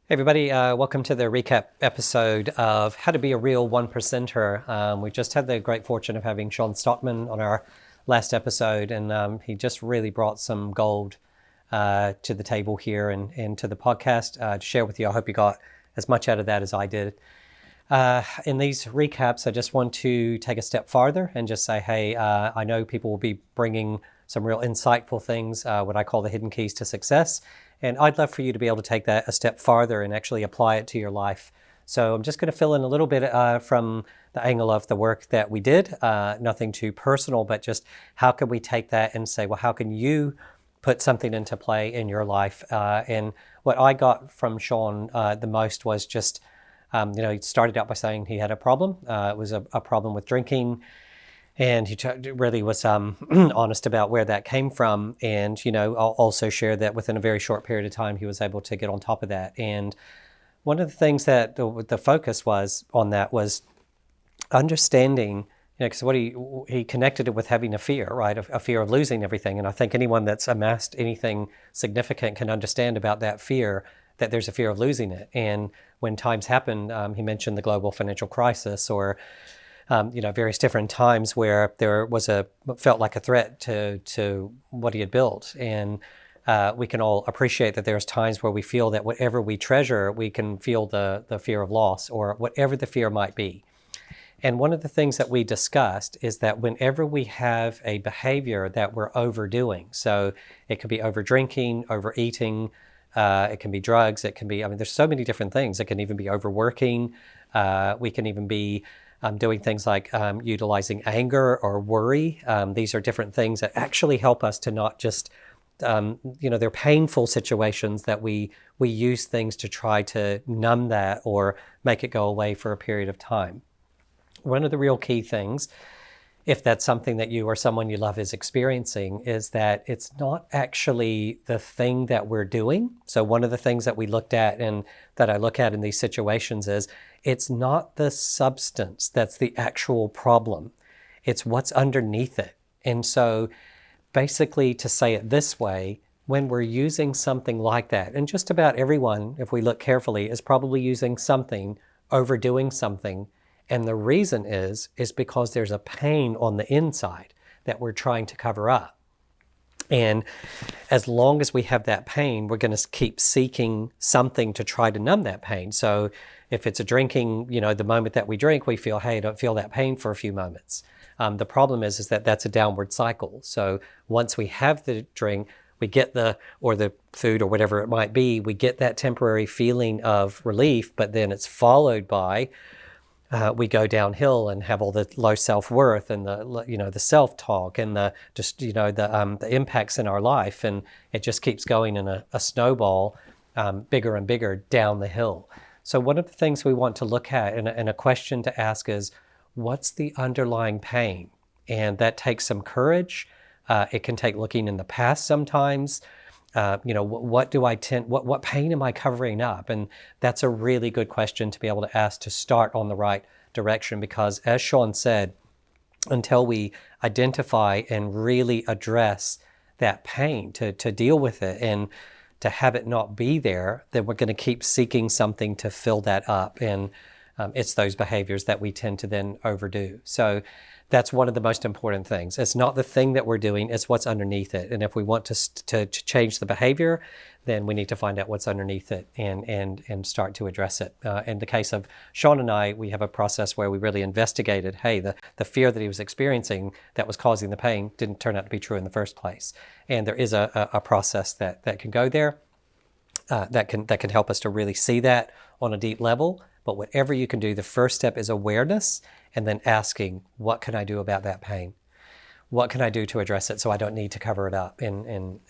Hey everybody, welcome to the recap episode of How to Be a Real One Percenter. We just had the great fortune of having Shaun Stockman on our last episode, and he just really brought some gold to the table here and to the podcast to share with you. I hope you got as much out of that as I did. In these recaps, I just want to take a step farther and just say, hey, I know people will be bringing some real insightful things, what I call the hidden keys to success. And I'd love for you to be able to take that a step farther and actually apply it to your life. So I'm just going to fill in a little bit from the angle of the work that we did. Nothing too personal, but just how can we take that and say, well, how can you put something into play in your life? And what I got from Shaun the most was just, he started out by saying he had a problem. It was a problem with drinking. And he really was honest about where that came from. And, I'll also share that within a very short period of time, he was able to get on top of that. And one of the things that the focus was on that was understanding, because what he connected it with having a fear, right? A fear of losing everything. And I think anyone that's amassed anything significant can understand about that fear, that there's a fear of losing it. And when times happen, he mentioned the global financial crisis or various different times where there was felt like a threat to what he had built. And we can all appreciate that there's times where we feel that whatever we treasure, we can feel the fear of loss or whatever the fear might be. And one of the things that we discussed is that whenever we have a behavior that we're overdoing, so it could be over drinking, overeating, it can be drugs, it can be, there's so many different things. It can even be overworking. We can even be doing things like utilizing anger or worry. These are different things that actually help us to not just, they're painful situations that we use things to try to numb that or make it go away for a period of time. One of the real key things, if that's something that you or someone you love is experiencing, is that it's not actually the thing that we're doing. So one of the things that we looked at and that I look at in these situations is it's not the substance that's the actual problem. It's what's underneath it. And so basically, to say it this way, when we're using something like that, and just about everyone, if we look carefully, is probably using something, overdoing something. And the reason is because there's a pain on the inside that we're trying to cover up. And as long as we have that pain, we're going to keep seeking something to try to numb that pain. So if it's a drinking, the moment that we drink, we feel, hey, I don't feel that pain for a few moments. The problem is that that's a downward cycle. So once we have the drink, we get the food or whatever it might be, we get that temporary feeling of relief, but then it's followed by we go downhill and have all the low self-worth and the self-talk and the impacts in our life, and it just keeps going in a snowball, bigger and bigger down the hill. So one of the things we want to look at and a question to ask is, what's the underlying pain? And that takes some courage. It can take looking in the past sometimes. What pain am I covering up? And that's a really good question to be able to ask to start on the right direction, because as Shaun said, until we identify and really address that pain, to deal with it and to have it not be there, then we're going to keep seeking something to fill that up. And it's those behaviors that we tend to then overdo. So that's one of the most important things. It's not the thing that we're doing, it's what's underneath it. And if we want to change the behavior, then we need to find out what's underneath it and start to address it. In the case of Shaun and I, we have a process where we really investigated, hey, the fear that he was experiencing that was causing the pain didn't turn out to be true in the first place. And there is a process that can go there, that can help us to really see that on a deep level. But whatever you can do, the first step is awareness, and then asking, what can I do about that pain? What can I do to address it so I don't need to cover it up and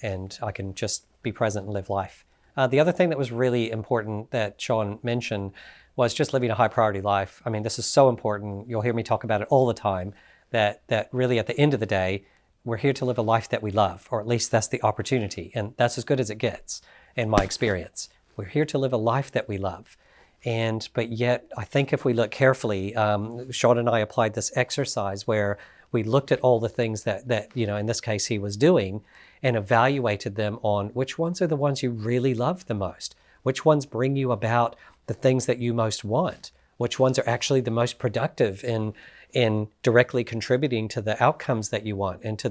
I can just be present and live life? The other thing that was really important that Shaun mentioned was just living a high priority life. This is so important. You'll hear me talk about it all the time, that really at the end of the day, we're here to live a life that we love, or at least that's the opportunity. And that's as good as it gets in my experience. We're here to live a life that we love. But yet, I think if we look carefully, Shaun and I applied this exercise where we looked at all the things that in this case he was doing and evaluated them on which ones are the ones you really love the most. Which ones bring you about the things that you most want? Which ones are actually the most productive in directly contributing to the outcomes that you want and to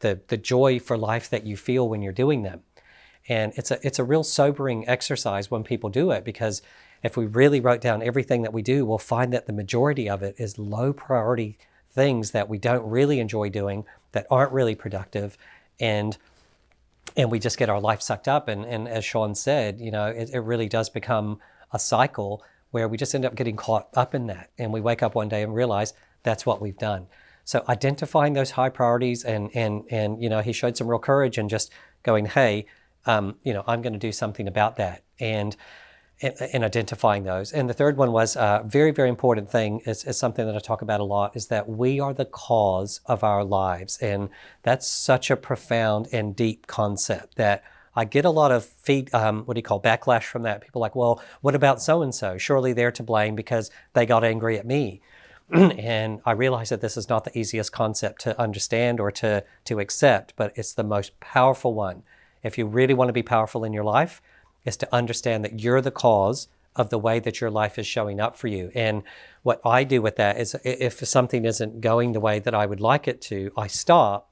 the joy for life that you feel when you're doing them? And it's a real sobering exercise when people do it, because if we really wrote down everything that we do, we'll find that the majority of it is low priority things that we don't really enjoy doing, that aren't really productive, and we just get our life sucked up. And as Shaun said, it really does become a cycle where we just end up getting caught up in that. And we wake up one day and realize that's what we've done. So identifying those high priorities and he showed some real courage and just going, hey, I'm going to do something about that, and identifying those. And the third one was a very, very important thing, is something that I talk about a lot, is that we are the cause of our lives. And that's such a profound and deep concept that I get a lot of backlash from that. People are like, well, what about so-and-so? Surely they're to blame because they got angry at me. And I realize that this is not the easiest concept to understand or to accept, but it's the most powerful one. If you really want to be powerful in your life, is to understand that you're the cause of the way that your life is showing up for you. And what I do with that is, if something isn't going the way that I would like it to, I stop,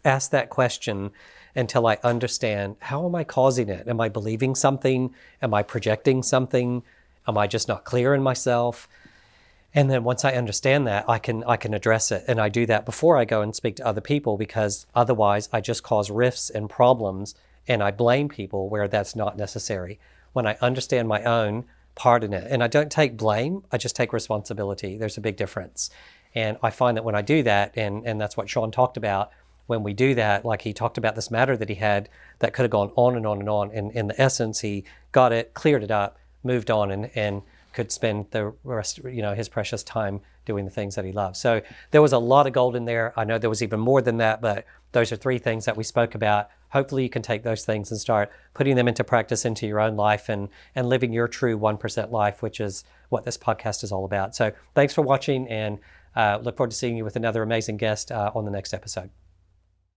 ask that question until I understand, how am I causing it? Am I believing something? Am I projecting something? Am I just not clear in myself? And then once I understand that, I can address it. And I do that before I go and speak to other people, because otherwise I just cause rifts and problems, and I blame people where that's not necessary. When I understand my own part in it, and I don't take blame, I just take responsibility. There's a big difference. And I find that when I do that, and that's what Shaun talked about, when we do that, like he talked about this matter that he had that could have gone on and on and on. And in the essence, he got it, cleared it up, moved on, and could spend the rest, his precious time doing the things that he loves. So there was a lot of gold in there. I know there was even more than that, but those are 3 things that we spoke about. Hopefully you can take those things and start putting them into practice into your own life, and living your true 1% life, which is what this podcast is all about. So thanks for watching, and look forward to seeing you with another amazing guest on the next episode.